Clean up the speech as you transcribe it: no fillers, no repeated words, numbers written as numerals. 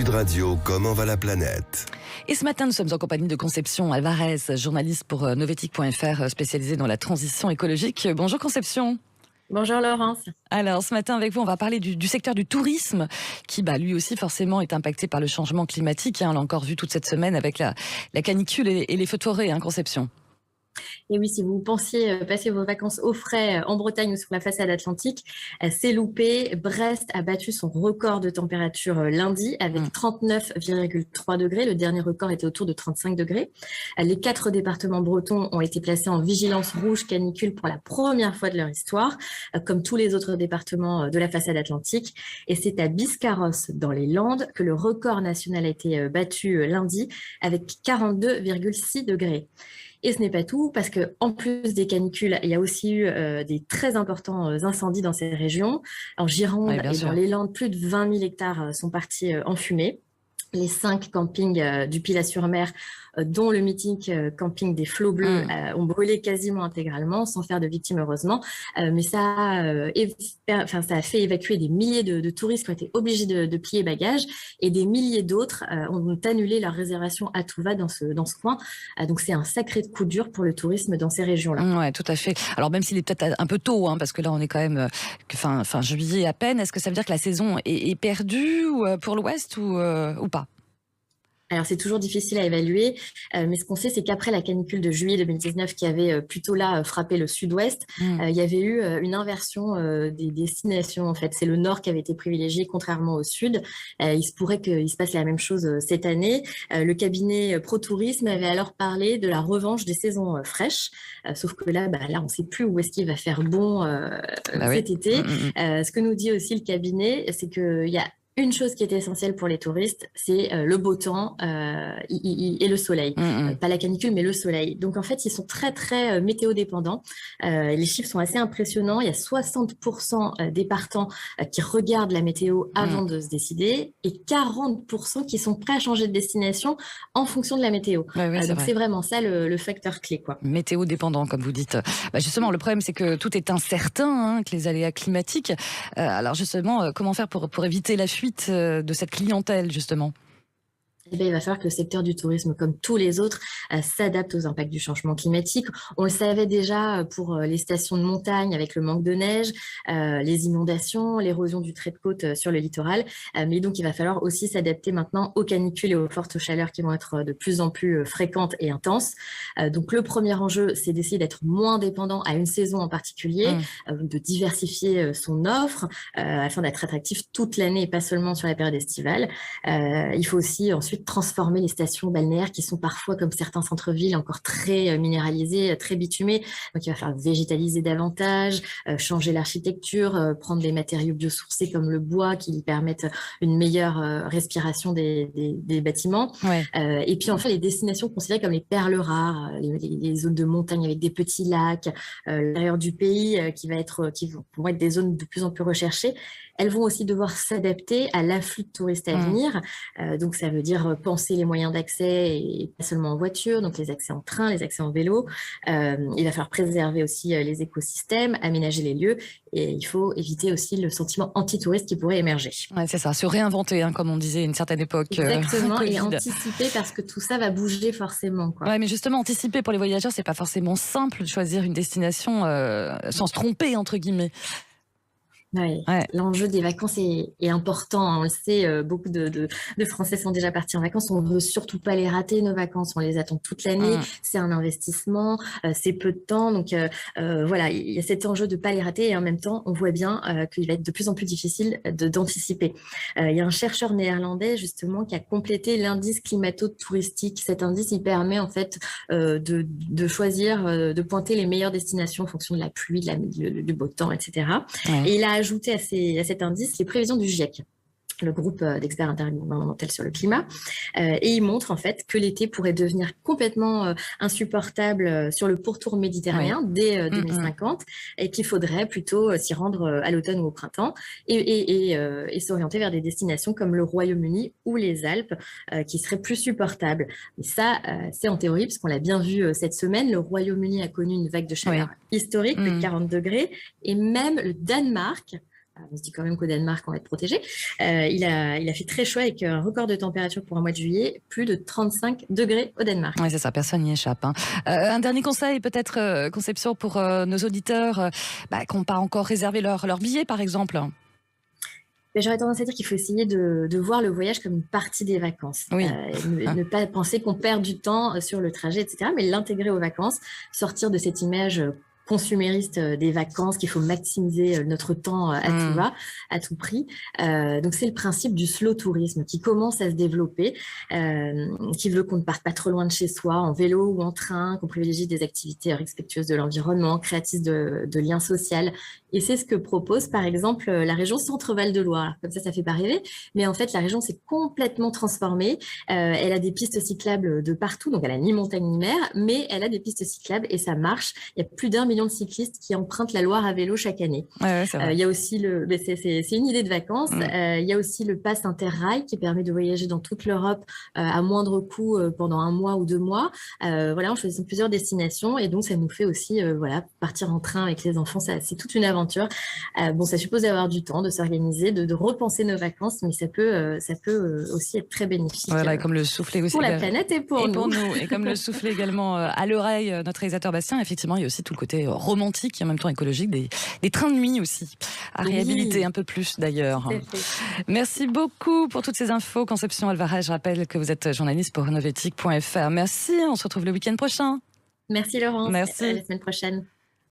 Sud Radio, comment va la planète? Et ce matin, nous sommes en compagnie de Conception Alvarez, journaliste pour Novetic.fr, spécialisée dans la transition écologique. Bonjour Conception. Bonjour Laurence. Alors ce matin avec vous, on va parler du secteur du tourisme qui lui aussi forcément est impacté par le changement climatique. On l'a encore vu toute cette semaine avec la canicule et les feux de forêt, Conception. Et oui, si vous pensiez passer vos vacances au frais en Bretagne ou sur la façade atlantique, c'est loupé. Brest a battu son record de température lundi avec 39,3 degrés. Le dernier record était autour de 35 degrés. Les 4 départements bretons ont été placés en vigilance rouge canicule pour la première fois de leur histoire, comme tous les autres départements de la façade atlantique. Et c'est à Biscarrosse, dans les Landes, que le record national a été battu lundi avec 42,6 degrés. Et ce n'est pas tout, parce que en plus des canicules, il y a aussi eu des très importants incendies dans ces régions. En Gironde et dans les Landes, plus de 20 000 hectares sont partis en fumée. Les 5 campings du Pilat-sur-Mer, dont le mythique camping des Flots Bleus, ont brûlé quasiment intégralement, sans faire de victimes heureusement. Mais ça a fait évacuer des milliers de touristes qui ont été obligés de plier bagages, et des milliers d'autres ont annulé leur réservation à tout va dans ce coin. Donc c'est un sacré coup dur pour le tourisme dans ces régions-là. Ouais, tout à fait. Alors même s'il est peut-être un peu tôt, parce que là on est quand même fin juillet à peine, est-ce que ça veut dire que la saison est perdue pour l'Ouest ou pas? Alors, c'est toujours difficile à évaluer, mais ce qu'on sait, c'est qu'après la canicule de juillet 2019 qui avait plutôt frappé le sud-ouest, il y avait eu une inversion des destinations. En fait, c'est le nord qui avait été privilégié, contrairement au sud. Il se pourrait qu'il se passe la même chose cette année. Le cabinet ProTourisme avait alors parlé de la revanche des saisons fraîches, sauf que là, on ne sait plus où est-ce qu'il va faire bon cet été. Ce que nous dit aussi le cabinet, c'est qu'il y a une chose qui est essentielle pour les touristes, c'est le beau temps et le soleil. Pas la canicule, mais le soleil. Donc, en fait, ils sont très, très météo-dépendants. Les chiffres sont assez impressionnants. Il y a 60% des partants qui regardent la météo avant de se décider, et 40% qui sont prêts à changer de destination en fonction de la météo. Donc, c'est vraiment ça le facteur clé, quoi. Météo-dépendant, comme vous dites. Justement, le problème, c'est que tout est incertain, que les aléas climatiques. Alors, justement, comment faire pour éviter la fuite de cette clientèle, justement? Il va falloir que le secteur du tourisme, comme tous les autres, s'adapte aux impacts du changement climatique. On le savait déjà pour les stations de montagne avec le manque de neige, les inondations, l'érosion du trait de côte sur le littoral. Mais donc, il va falloir aussi s'adapter maintenant aux canicules et aux fortes chaleurs qui vont être de plus en plus fréquentes et intenses. Donc, le premier enjeu, c'est d'essayer d'être moins dépendant à une saison en particulier, de diversifier son offre afin d'être attractif toute l'année et pas seulement sur la période estivale. Il faut aussi ensuite transformer les stations balnéaires qui sont parfois, comme certains centres-villes, encore très minéralisés, très bitumés. Donc, il va falloir végétaliser davantage, changer l'architecture, prendre des matériaux biosourcés comme le bois qui permettent une meilleure respiration des bâtiments. Et puis, enfin, les destinations considérées comme les perles rares, les zones de montagne avec des petits lacs, l'intérieur du pays qui vont être des zones de plus en plus recherchées. Elles vont aussi devoir s'adapter à l'afflux de touristes à venir. Donc, ça veut dire penser les moyens d'accès et pas seulement en voiture, donc les accès en train, les accès en vélo. Il va falloir préserver aussi les écosystèmes, aménager les lieux, et il faut éviter aussi le sentiment anti-touriste qui pourrait émerger. Ouais, c'est ça, se réinventer, comme on disait à une certaine époque. Exactement, et anticiper parce que tout ça va bouger forcément, quoi. Ouais, mais justement, anticiper pour les voyageurs, c'est pas forcément simple de choisir une destination sans se tromper, entre guillemets. L'enjeu des vacances est important. On le sait, beaucoup de Français sont déjà partis en vacances. On veut surtout pas les rater, nos vacances. On les attend toute l'année. C'est un investissement, c'est peu de temps. Donc voilà, il y a cet enjeu de pas les rater, et en même temps, on voit bien qu'il va être de plus en plus difficile d'anticiper. Il y a un chercheur néerlandais justement qui a complété l'indice climato-touristique. Cet indice, il permet en fait de choisir, de pointer les meilleures destinations en fonction de la pluie, du beau temps, etc. Et il a ajouté à cet indice les prévisions du GIEC, le groupe d'experts intergouvernemental sur le climat, et il montre en fait que l'été pourrait devenir complètement insupportable sur le pourtour méditerranéen dès 2050, et qu'il faudrait plutôt s'y rendre à l'automne ou au printemps, et s'orienter vers des destinations comme le Royaume-Uni ou les Alpes, qui seraient plus supportables. Et ça, c'est en théorie, parce qu'on l'a bien vu cette semaine, le Royaume-Uni a connu une vague de chaleur historique de 40 degrés, et même le Danemark On se dit quand même qu'au Danemark, on va être protégé. Il a fait très chaud avec un record de température pour un mois de juillet, plus de 35 degrés au Danemark. Oui, c'est ça, personne n'y échappe. Un dernier conseil, peut-être, Conception, pour nos auditeurs qui n'ont pas encore réservé leur billet, par exemple. J'aurais tendance à dire qu'il faut essayer de voir le voyage comme une partie des vacances. Oui. Ne pas penser qu'on perd du temps sur le trajet, etc., mais l'intégrer aux vacances, sortir de cette image consumériste des vacances, qu'il faut maximiser notre temps à tout va, à tout prix. Donc c'est le principe du slow tourisme qui commence à se développer, qui veut qu'on ne parte pas trop loin de chez soi, en vélo ou en train, qu'on privilégie des activités respectueuses de l'environnement, créatrices de liens sociaux. Et c'est ce que propose par exemple la région Centre-Val de Loire. Comme ça fait pas rêver, mais en fait la région s'est complètement transformée. Elle a des pistes cyclables de partout, donc elle a ni montagne ni mer, mais elle a des pistes cyclables et ça marche. Il y a plus d'1 million de cyclistes qui empruntent la Loire à vélo chaque année. Il y a aussi c'est une idée de vacances. Il y a aussi le pass Interrail qui permet de voyager dans toute l'Europe à moindre coût pendant 1 mois ou 2 mois. En choisissant plusieurs destinations et donc ça nous fait aussi partir en train avec les enfants. C'est toute une aventure. Ça suppose d'avoir du temps, de s'organiser, de repenser nos vacances, mais ça peut aussi être très bénéfique. Voilà, et comme le soufflait aussi pour la planète et pour nous. Et comme le soufflait également à l'oreille notre réalisateur Bastien, effectivement, il y a aussi tout le côté romantique et en même temps écologique des trains de nuit aussi à réhabiliter un peu plus d'ailleurs. Merci beaucoup pour toutes ces infos. Conception Alvarez, je rappelle que vous êtes journaliste pour renovetic.fr. Merci, on se retrouve le week-end prochain. Merci Laurence. Merci. À la semaine prochaine.